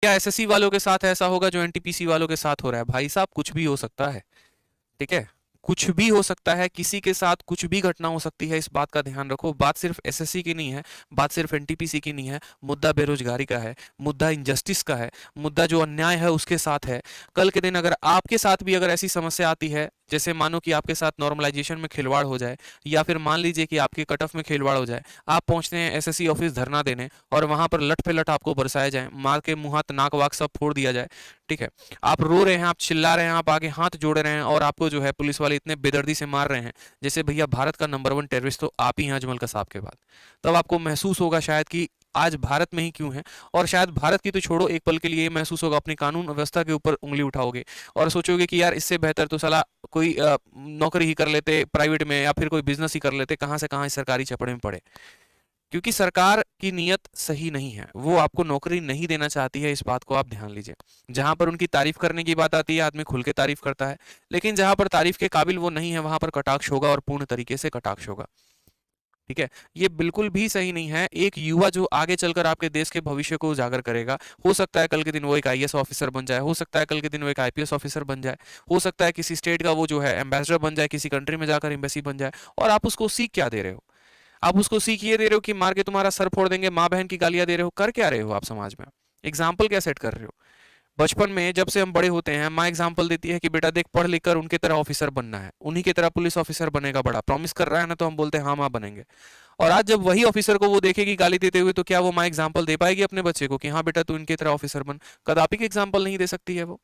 क्या एसएससी वालों के साथ ऐसा होगा जो एनटीपीसी वालों के साथ हो रहा है? भाई साहब कुछ भी हो सकता है, ठीक है, कुछ भी हो सकता है, किसी के साथ कुछ भी घटना हो सकती है, इस बात का ध्यान रखो। बात सिर्फ एसएससी की नहीं है, बात सिर्फ एनटीपीसी की नहीं है, मुद्दा बेरोजगारी का है, मुद्दा इनजस्टिस का है, मुद्दा जो अन्याय है उसके साथ है। कल के दिन अगर आपके साथ भी अगर ऐसी समस्या आती है, जैसे मानो कि आपके साथ नॉर्मलाइजेशन में खिलवाड़ हो जाए, या फिर मान लीजिए कि आपके कट ऑफ में खिलवाड़ हो जाए, आप पहुंचते हैं एसएससी ऑफिस धरना देने और वहां पर लट पे लट आपको बरसाया जाए, मार के मुंह हाथ नाक वाक सब फोड़ दिया जाए, ठीक है, आप रो रहे हैं, आप चिल्ला रहे हैं, आप आगे हाथ जोड़ रहे हैं और आपको जो है पुलिस वाले इतने बेदर्दी से मार रहे हैं, जैसे भैया भारत का नंबर 1 टेररिस्ट तो आप ही हैं अजमल कसाब के बाद। तब आपको महसूस होगा शायद कि आज भारत में ही क्यों है, और शायद भारत की तो छोड़ो, एक पल के लिए ये महसूस होगा, अपनी कानून व्यवस्था के ऊपर उंगली उठाओगे और सोचोगे कि यार इससे बेहतर तो साला कोई नौकरी ही कर लेते प्राइवेट में, या फिर कोई बिजनेस ही कर लेते, कहाँ से कहाँ इस सरकारी चपड़े में पड़े। क्योंकि सरकार की नीयत सही नहीं है, वो आपको नौकरी नहीं देना चाहती है, इस बात को आप ध्यान लीजिए। जहां पर उनकी तारीफ करने की बात आती है, आदमी खुल के तारीफ करता है, लेकिन जहां पर तारीफ के काबिल वो नहीं है, वहां पर कटाक्ष होगा और पूर्ण तरीके से कटाक्ष होगा, ठीक है। ये बिल्कुल भी सही नहीं है। एक युवा जो आगे चलकर आपके देश के भविष्य को उजागर करेगा, हो सकता है कल के दिन वो एक आईएएस ऑफिसर बन जाए, हो सकता है कल के दिन वो एक आईपीएस ऑफिसर बन जाए, हो सकता है किसी स्टेट का वो जो है एम्बेसडर बन जाए, किसी कंट्री में जाकर एम्बेसी बन जाए, और आप उसको सीख क्या दे रहे हो? आप उसको सीख ये दे रहे हो कि मार के तुम्हारा सर फोड़ देंगे, माँ बहन की गालियां दे रहे हो, कर क्या रहे हो आप समाज में? एग्जाम्पल क्या सेट कर रहे हो? बचपन में जब से हम बड़े होते हैं, माँ एग्जाम्पल देती है कि बेटा देख पढ़ लिख कर उनके तरह ऑफिसर बनना है, उन्हीं की तरह पुलिस ऑफिसर बनेगा, बड़ा प्रॉमिस कर रहा है ना, तो हम बोलते हैं हाँ माँ बनेंगे। और आज जब वही ऑफिसर को वो देखेगी गाली देते हुए, तो क्या वो माँ एग्जाम्पल दे पाएगी अपने बच्चे को कि हाँ बेटा तू इनकी तरह ऑफिसर बन? कदापि की एग्जाम्पल नहीं दे सकती है वो।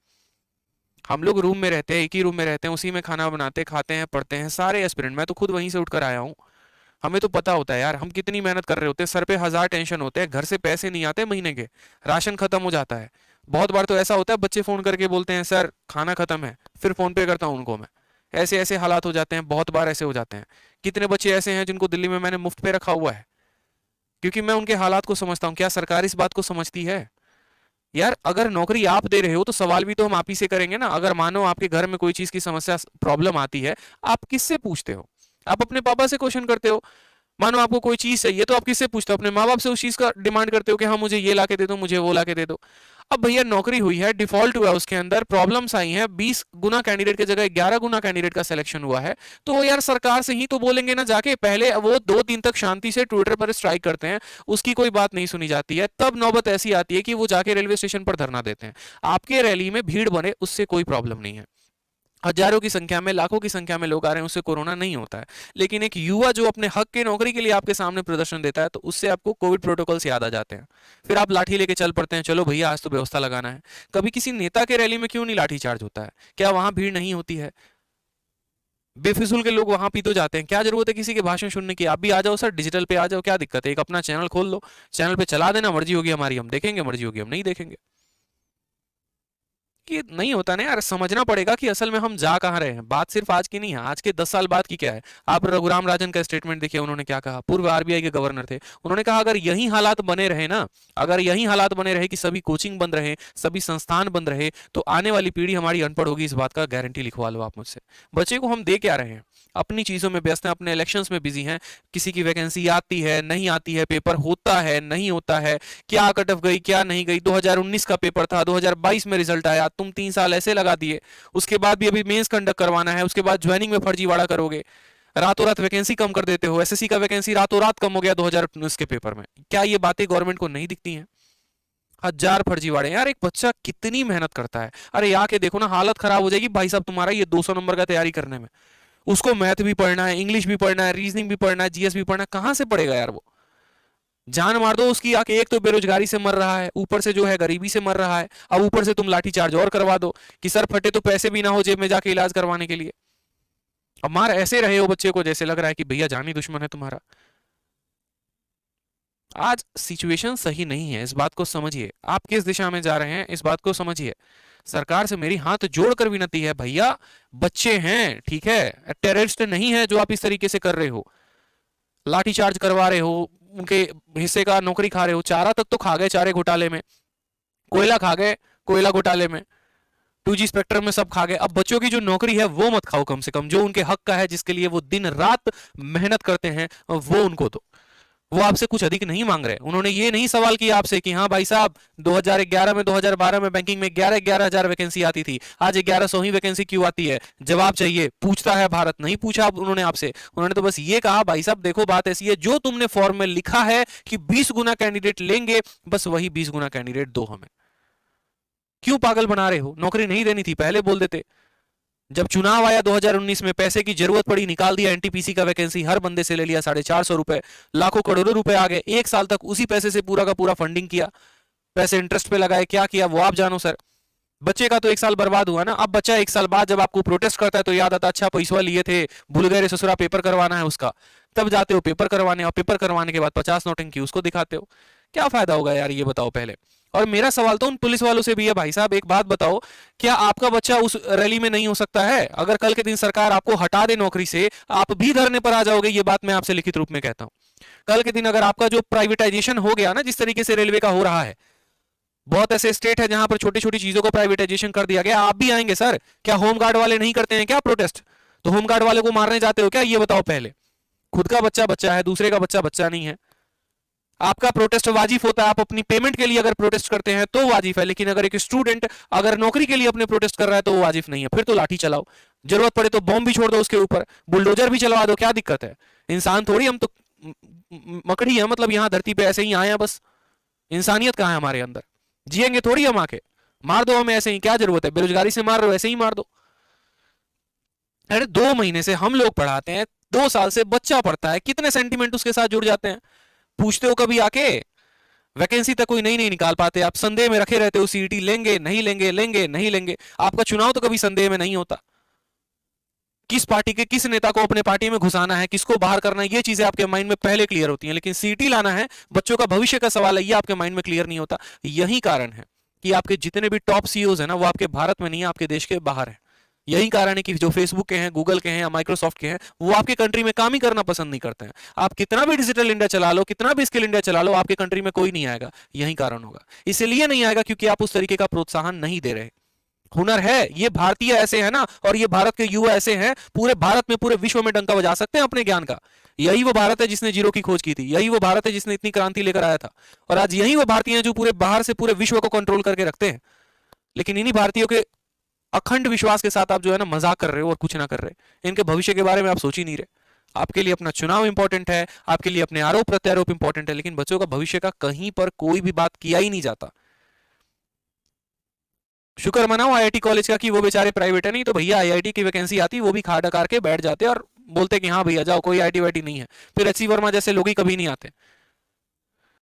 हम लोग रूम में रहते हैं, एक ही रूम में रहते हैं, उसी में खाना बनाते, खाते हैं, पढ़ते हैं, सारे एस्पिरेंट, मैं तो खुद वहीं से उठकर आया हूँ। हमें तो पता होता है यार हम कितनी मेहनत कर रहे होते हैं, सर पे हजार टेंशन होते हैं, घर से पैसे नहीं आते महीने के, राशन खत्म हो जाता है। बहुत बार तो ऐसा होता है बच्चे फोन करके बोलते हैं सर खाना खत्म है, फिर फोन पे करता हूँ उनको मैं। ऐसे ऐसे हालात हो जाते हैं, बहुत बार ऐसे हो जाते हैं। कितने बच्चे ऐसे हैं जिनको दिल्ली में मैंने मुफ्त पे रखा हुआ है, क्योंकि मैं उनके हालात को समझता हूँ। क्या सरकार इस बात को समझती है? यार अगर नौकरी आप दे रहे हो तो सवाल भी तो हम आप ही से करेंगे ना। अगर मानो आपके घर में कोई चीज की समस्या प्रॉब्लम आती है, आप किससे पूछते हो? आप अपने पापा से क्वेश्चन करते हो। मानो आपको कोई चीज चाहिए तो आप किससे पूछते हो? अपने माँ बाप से उस चीज का डिमांड करते हो कि हाँ मुझे ये ला के दे दो, मुझे वो ला के दे दो। अब भैया नौकरी हुई है, डिफॉल्ट हुआ, उसके अंदर प्रॉब्लम्स आई हैं, 20 गुना कैंडिडेट की जगह 11 गुना कैंडिडेट का सिलेक्शन हुआ है, तो वो यार सरकार से ही तो बोलेंगे ना जाके। पहले वो 2 दिन तक शांति से ट्विटर पर स्ट्राइक करते हैं, उसकी कोई बात नहीं सुनी जाती है, तब नौबत ऐसी आती है कि वो जाके रेलवे स्टेशन पर धरना देते हैं। आपके रैली में भीड़ बने उससे कोई प्रॉब्लम नहीं है, हजारों की संख्या में, लाखों की संख्या में लोग आ रहे हैं, उससे कोरोना नहीं होता है। लेकिन एक युवा जो अपने हक के नौकरी के लिए आपके सामने प्रदर्शन देता है, तो उससे आपको कोविड प्रोटोकॉल्स याद आ जाते हैं। फिर आप लाठी लेके चल पड़ते हैं, चलो भैया आज तो व्यवस्था लगाना है। कभी किसी नेता के रैली में क्यों नहीं लाठी चार्ज होता है? क्या वहां भीड़ नहीं होती है? बेफिजुल के लोग वहां भी तो जाते हैं, क्या जरूरत है किसी के भाषण सुनने की? आप भी आ जाओ सर, डिजिटल पे आ जाओ, क्या दिक्कत है? एक अपना चैनल खोल लो, चैनल पे चला देना, मर्जी होगी हमारी हम देखेंगे, मर्जी होगी हम नहीं देखेंगे। कि नहीं होता ना यार, समझना पड़ेगा कि असल में हम जा कहाँ रहे हैं। बात सिर्फ आज की नहीं है, आज के 10 साल बाद की क्या है। आप रघुराम राजन का स्टेटमेंट देखिए, उन्होंने क्या कहा, पूर्व आरबीआई के गवर्नर थे, उन्होंने कहा अगर यही हालात बने रहे ना, अगर यही हालात बने रहे कि सभी कोचिंग बंद रहे, सभी संस्थान बंद रहे, तो आने वाली पीढ़ी हमारी अनपढ़ होगी, इस बात का गारंटी लिखवा लो आप मुझसे। बच्चे को हम दे क्या रहे हैं? अपनी चीजों में व्यस्त हैं, अपने इलेक्शंस में बिजी हैं। किसी की वैकेंसी आती है नहीं आती है, पेपर होता है नहीं होता है, क्या कट ऑफ गई क्या नहीं गई, 2019 का पेपर था, 2022 में रिजल्ट आया, तुम 3 साल ऐसे लगा दिए, उसके बाद भी अभी मेंस कंडक्ट करवाना है, उसके बाद ज्वाइनिंग में फर्जीवाड़ा करोगे, रातों रात वैकेंसी कम कर देते हो। एसएससी का वैकेंसी रातों रात कम हो गया 2019 के पेपर में। क्या ये बातें गवर्नमेंट को नहीं दिखती हैं? हजार फर्जीवाड़े। यार एक बच्चा कितनी मेहनत करता है, अरे आके देखो ना, हालत खराब हो जाएगी भाई साहब तुम्हारा ये 200 नंबर का तैयारी करने में। उसको मैथ भी पढ़ना है, इंग्लिश भी पढ़ना है, रीजनिंग भी पढ़ना है, जीएस भी पढ़ना है, कहां से पढ़ेगा यार वो? जान मार दो उसकी आके। एक तो बेरोजगारी से मर रहा है, ऊपर से जो है गरीबी से मर रहा है, अब ऊपर से तुम लाठी चार्ज और करवा दो कि सर फटे तो पैसे भी ना हो जेब में जाके इलाज करवाने के लिए। अब मार ऐसे रहे हो बच्चे को जैसे लग रहा है कि भैया जानी दुश्मन है तुम्हारा। आज सिचुएशन सही नहीं है, इस बात को समझिए। आप किस दिशा में जा रहे हैं इस बात को समझिए। सरकार से मेरी हाथ जोड़कर विनती है, भैया बच्चे हैं ठीक है, टेररिस्ट नहीं है जो आप इस तरीके से कर रहे हो, लाठी चार्ज करवा रहे हो, उनके हिस्से का नौकरी खा रहे हो। चारा तक तो खा गए चारे घोटाले में, कोयला खा गए कोयला घोटाले में, 2G स्पेक्ट्रम में सब खा गए। अब बच्चों की जो नौकरी है वो मत खाओ, कम से कम जो उनके हक का है, जिसके लिए वो दिन रात मेहनत करते हैं, वो उनको दो। वो आपसे कुछ अधिक नहीं मांग रहे। उन्होंने ये नहीं सवाल किया आपसे कि हाँ भाई साहब 2011 में 2012 में बैंकिंग में 11,000 वैकेंसी आती थी, आज 1100 ही वैकेंसी क्यों आती है, जवाब चाहिए। पूछता है भारत, नहीं पूछा उन्होंने आपसे। उन्होंने तो बस ये कहा भाई साहब देखो बात ऐसी है, जो तुमने फॉर्म में लिखा है कि 20 गुना कैंडिडेट लेंगे, बस वही 20 गुना कैंडिडेट दो हमें। क्यों पागल बना रहे हो? नौकरी नहीं देनी थी पहले बोल देते। जब चुनाव आया 2019 में, पैसे की जरूरत पड़ी, निकाल दिया एनटीपीसी का वैकेंसी, हर बंदे से ले लिया 450 रुपए, लाखों करोड़ों रुपए आ गए। एक साल तक उसी पैसे से पूरा का पूरा फंडिंग किया, पैसे इंटरेस्ट पे लगाए, क्या किया वो आप जानो सर। बच्चे का तो एक साल बर्बाद हुआ ना। अब बच्चा एक साल बाद जब आपको प्रोटेस्ट करता है तो याद आता, अच्छा पैसा लिए थे, भूल गए रे ससुरा, पेपर करवाना है उसका। तब जाते हो पेपर करवाने, और पेपर करवाने के बाद 50 नोटिंग उसको दिखाते हो। क्या फायदा होगा यार, ये बताओ पहले। और मेरा सवाल तो उन पुलिस वालों से भी है, भाई साहब एक बात बताओ, क्या आपका बच्चा उस रैली में नहीं हो सकता है? अगर कल के दिन सरकार आपको हटा दे नौकरी से, आप भी धरने पर आ जाओगे, ये बात मैं आपसे लिखित रूप में कहता हूं। कल के दिन अगर आपका जो प्राइवेटाइजेशन हो गया ना, जिस तरीके से रेलवे का हो रहा है, बहुत ऐसे स्टेट है जहां पर छोटी छोटी चीजों को प्राइवेटाइजेशन कर दिया गया, आप भी आएंगे सर। क्या होमगार्ड वाले नहीं करते हैं क्या प्रोटेस्ट? तो होमगार्ड वाले को मारने जाते हो क्या, ये बताओ पहले। खुद का बच्चा बच्चा है, दूसरे का बच्चा बच्चा नहीं है। आपका प्रोटेस्ट वाजिब होता है, आप अपनी पेमेंट के लिए अगर प्रोटेस्ट करते हैं तो वाजिब है, लेकिन अगर एक स्टूडेंट अगर नौकरी के लिए अपने प्रोटेस्ट कर रहा है तो वो वाजिब नहीं है। फिर तो लाठी चलाओ, जरूरत पड़े तो बॉम्ब भी छोड़ दो उसके ऊपर, बुलडोजर भी चलवा दो, क्या दिक्कत है? इंसान थोड़ी हम तो मकड़ी है, मतलब यहाँ धरती पे ऐसे ही आए हैं बस। इंसानियत कहाँ है हमारे अंदर? जिएंगे थोड़ी हम आके, मार दो हमें ऐसे ही, क्या जरूरत है? बेरोजगारी से मार रहे हो, ऐसे ही मार दो। अरे 2 महीने से हम लोग पढ़ाते हैं, 2 साल से बच्चा पढ़ता है, कितने सेंटीमेंट उसके साथ जुड़ जाते हैं। पूछते हो कभी आके? वैकेंसी तक कोई नई नहीं निकाल पाते, आप संदेह में रखे रहते हो, सीईटी लेंगे नहीं लेंगे, लेंगे नहीं लेंगे। आपका चुनाव तो कभी संदेह में नहीं होता। किस पार्टी के किस नेता को अपने पार्टी में घुसाना है, किसको बाहर करना है, ये चीजें आपके माइंड में पहले क्लियर होती हैं, लेकिन सीईटी लाना है, बच्चों का भविष्य का सवाल है, ये आपके माइंड में क्लियर नहीं होता। यही कारण है कि आपके जितने भी टॉप सीईओज है ना, वो आपके भारत में नहीं है, आपके देश के बाहर है। यही कारण है कि जो फेसबुक के हैं, गूगल के हैं या माइक्रोसॉफ्ट के हैं, वो आपके कंट्री में काम ही करना पसंद नहीं करते हैं। आप कितना भी डिजिटल इंडिया चला लो, कितना भी स्किल इंडिया चला लो, आपके कंट्री में कोई नहीं आएगा। यही कारण होगा। इसलिए नहीं आएगा क्योंकि आप उस तरीके का प्रोत्साहन नहीं दे रहे। हुनर है, ये भारतीय ऐसे है ना, और ये भारत के युवा ऐसे हैं, पूरे भारत में पूरे विश्व में डंका बजा सकते हैं अपने ज्ञान का। यही वो भारत है जिसने जीरो की खोज की थी, यही वो भारत है जिसने इतनी क्रांति लेकर आया था, और आज यही वो भारतीय हैं जो पूरे बाहर से पूरे विश्व को कंट्रोल करके रखते हैं। लेकिन इन्हीं भारतीयों के अखंड विश्वास के साथ आप जो है ना मजाक कर रहे हो और कुछ ना कर रहे। इनके भविष्य के बारे में आप सोच ही नहीं रहे। आपके लिए अपना चुनाव इंपॉर्टेंट है, आपके लिए अपने आरोप प्रत्यारोप इंपॉर्टेंट है, लेकिन बच्चों का भविष्य का कहीं पर कोई भी बात किया ही नहीं जाता। शुक्र मनाओ आईआईटी कॉलेज का कि वो बेचारे प्राइवेट है, नहीं तो भैया आईआईटी की वैकेंसी आती, वो भी खा डकार के बैठ जाते और बोलते कि हाँ भैया जाओ, कोई आईआईटी वाईटी नहीं है। फिर एचसी वर्मा जैसे लोग ही कभी नहीं आते।